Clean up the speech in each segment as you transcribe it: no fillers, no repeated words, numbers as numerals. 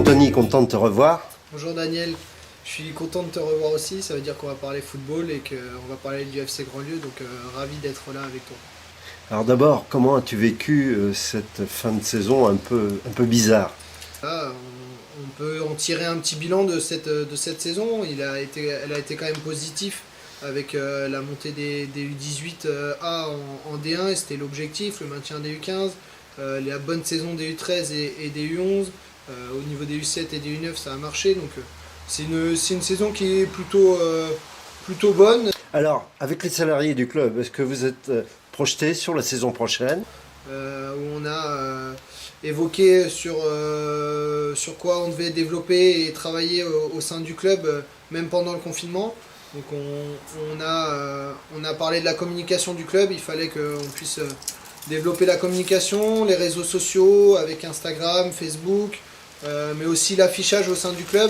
Anthony, content de te revoir. Bonjour Daniel, je suis content de te revoir aussi, ça veut dire qu'on va parler football et qu'on va parler du FC Grandlieu, donc ravi d'être là avec toi. Alors d'abord, comment as-tu vécu cette fin de saison un peu bizarre? Là, on peut en tirer un petit bilan de cette saison, elle a été quand même positive avec la montée des U18A en D1 et c'était l'objectif, le maintien des U15, la bonne saison des U13 et des U11, au niveau des U7 et des U9 ça a marché, donc c'est une saison qui est plutôt bonne. Alors, avec les salariés du club, est-ce que vous êtes projetés sur la saison prochaine? Où on a évoqué sur quoi on devait développer et travailler au sein du club, même pendant le confinement. Donc on a parlé de la communication du club, il fallait qu'on puisse développer la communication, les réseaux sociaux avec Instagram, Facebook, mais aussi l'affichage au sein du club.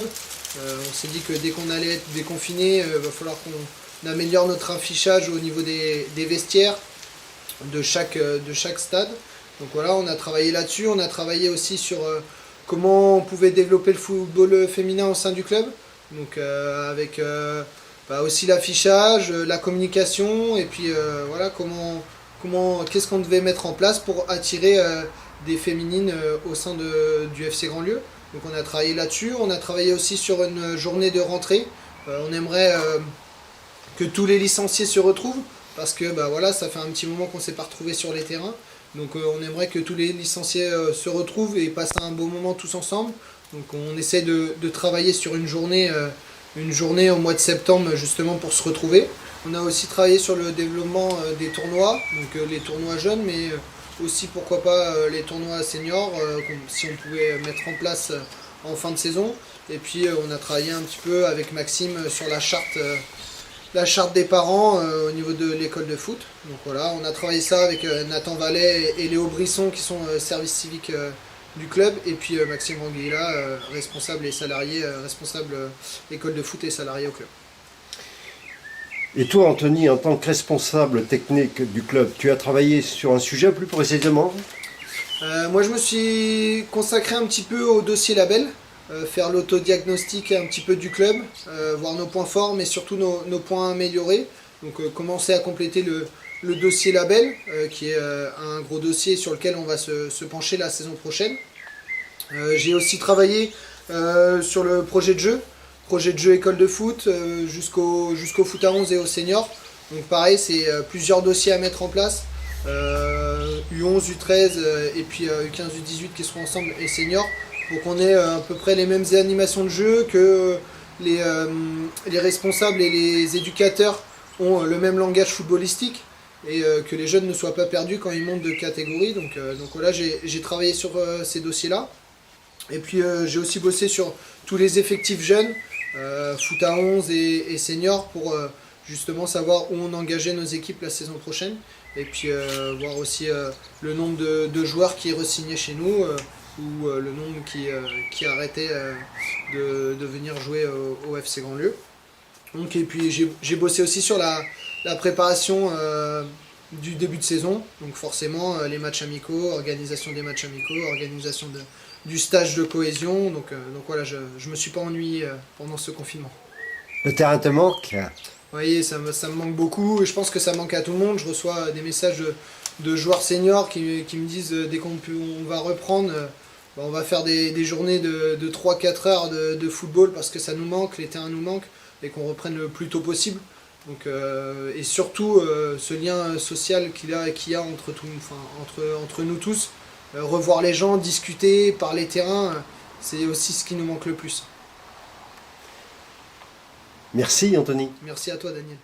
On s'est dit que dès qu'on allait être déconfiné, il va falloir qu'on améliore notre affichage au niveau des vestiaires de chaque stade. Donc voilà, on a travaillé là-dessus, on a travaillé aussi sur comment on pouvait développer le football féminin au sein du club. Donc avec aussi l'affichage, la communication, et puis voilà qu'est-ce qu'on devait mettre en place pour attirer des féminines au sein du FC Grandlieu. Donc on a travaillé là-dessus, on a travaillé aussi sur une journée de rentrée. On aimerait que tous les licenciés se retrouvent, parce que voilà, ça fait un petit moment qu'on ne s'est pas retrouvés sur les terrains. Donc on aimerait que tous les licenciés se retrouvent et passent un beau moment tous ensemble. Donc on essaie de travailler sur une journée au mois de septembre justement pour se retrouver. On a aussi travaillé sur le développement des tournois, donc les tournois jeunes, mais aussi pourquoi pas les tournois seniors, si on pouvait mettre en place en fin de saison. Et puis on a travaillé un petit peu avec Maxime sur la charte des parents au niveau de l'école de foot. Donc voilà, on a travaillé ça avec Nathan Vallet et Léo Brisson qui sont service civique du club, et puis Maxime Ranguilla, responsable et salarié, responsable école de foot et salarié au club. Et toi, Anthony, en tant que responsable technique du club, tu as travaillé sur un sujet plus précisément? Moi je me suis consacré un petit peu au dossier label, faire l'autodiagnostic un petit peu du club, voir nos points forts mais surtout nos points améliorés. Donc commencer à compléter le dossier label, qui est un gros dossier sur lequel on va se pencher la saison prochaine. J'ai aussi travaillé sur le projet de jeu école de foot, jusqu'au foot à 11 et au senior. Donc pareil, c'est plusieurs dossiers à mettre en place. U11, U13 et puis U15, U18 qui seront ensemble et senior, pour qu'on ait à peu près les mêmes animations de jeu, que les responsables et les éducateurs ont le même langage footballistique, et que les jeunes ne soient pas perdus quand ils montent de catégorie. Donc voilà, j'ai travaillé sur ces dossiers-là. Et puis j'ai aussi bossé sur tous les effectifs jeunes, foot à 11 et senior, pour justement savoir où on engageait nos équipes la saison prochaine. Et puis voir aussi le nombre de joueurs qui re-signaient chez nous, ou le nombre qui arrêtaient de venir jouer au FC Grandlieu. Donc, et puis j'ai bossé aussi sur la préparation du début de saison, donc forcément les matchs amicaux, organisation des matchs amicaux, organisation du stage de cohésion, donc voilà, je me suis pas ennuyé pendant ce confinement. Le terrain te manque? Oui, ça me manque beaucoup, et je pense que ça manque à tout le monde. Je reçois des messages de joueurs seniors qui me disent dès qu'on va reprendre, on va faire des journées de 3-4 heures de football, parce que ça nous manque, les terrains nous manquent, et qu'on reprenne le plus tôt possible. Donc, et surtout ce lien social qu'il y a entre nous tous, revoir les gens, discuter, parler terrain, c'est aussi ce qui nous manque le plus. Merci, Anthony. Merci à toi, Daniel.